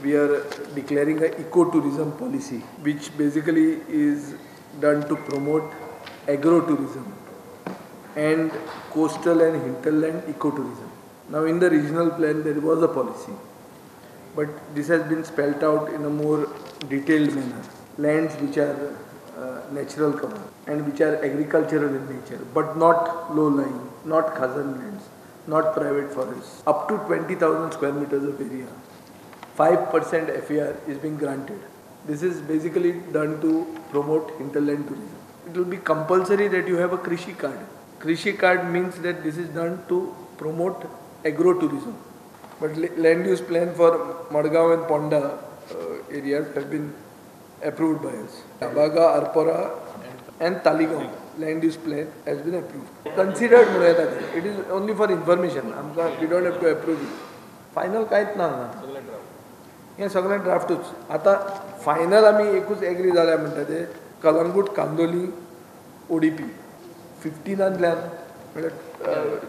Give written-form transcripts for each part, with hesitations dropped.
we are declaring an ecotourism policy, which basically is done to promote agrotourism and coastal and hinterland ecotourism. Now, in the regional plan, there was a policy, but this has been spelt out in a more detailed manner. Lands which are natural cover and which are agricultural in nature, but not low-lying, not khazan lands, not private forests, up to 20,000 square meters of area. 5% FAR is being granted. This is basically done to promote hinterland tourism. It will be compulsory that you have a Krishi card. Krishi card means that this is done to promote agrotourism. But land use plan for Madgaon and Ponda areas have been approved by us. Abaga, Arpora and Taleigao land use plan has been approved. Considered Murayada. It is only for information. We don't have to approve it. Final काहीच ना हे सगळं ड्राफ्टच. आता final आम्ही एकूच agree झाल्या म्हणटा ते Calangute Candolim ODP 15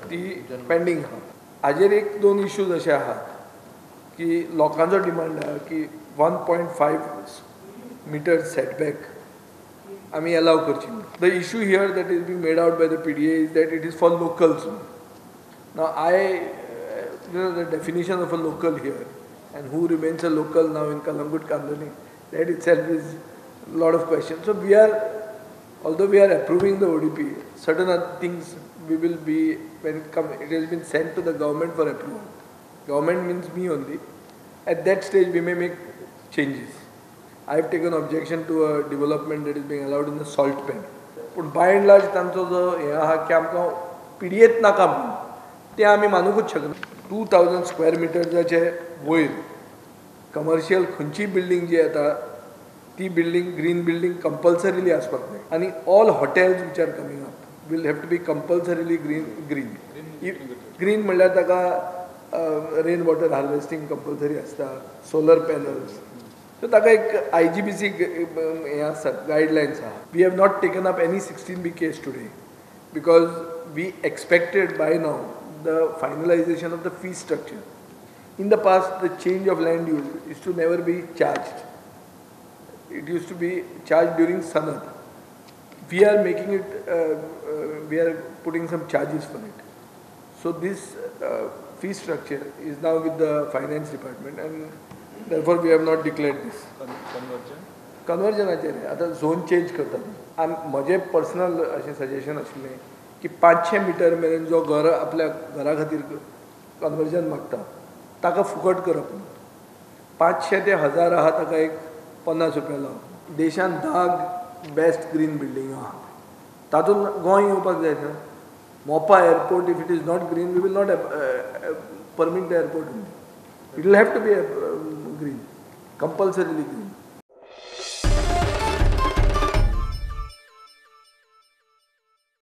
ती पेंडिंग आहा. हाजेर एक दोन इश्यूज असे आहात की लोकांचो डिमांड आहा की 1.5 मीटर सेटबॅक आम्ही अलाव करची. The issue here that is being made out by the PDA is that it is for locals. Now the definition of a local here and who remains a local now in Calangute Candolim, that itself is a lot of questions. So we are, although we are approving the ODP, certain other things we will be, when it has been sent to the government for approval. Government means me only. At that stage we may make changes. I have taken objection to a development that is being allowed in the salt pan. But by and large, तांचो जो हे आहा की आमकां PDAत नाका म्हणून ते आमी मानूकूच शकना. 2000 स्क्वेअर मिटरचे वयर कमर्शियल खंयची बिल्डिंग जी येता ती बिल्डिंग ग्रीन बिल्डिंग कंपल्सरिली आसपाक जाय. आनी all hotels which are coming up will have to be compulsorily green म्हणल्यार ताका रेन वॉटर हार्वेस्टिंग कंपल्सरी आसता, सोलर पॅनल्स. सो ताका एक IGBC हे आसा, गायडलायन्स आहा. We have not taken up any 16B case today because we expected by now the finalization of the fee structure. In the past, the change of land use used to never be charged. It used to be charged during sanad. We are making it, we are putting some charges for it. So this fee structure is now with the finance department and therefore we have not declared this. Conversion आता zone change करतात. म्हजे personal अशें suggestion आशिल्लें की 500 metre मेरेन जो घर आपल्या घरा खातीर कन्वर्जन मागता ताका फुकट करप. 500 ते 1000 आहा ताका एक 50 रुपया लावप. देशान 10 बेस्ट ग्रीन बिल्डिंग आहा. तातूंत गोंय येवपाक जाय ना. Mopa airport if it is not green we will not permit the airport. It will have to be green, compulsorily green.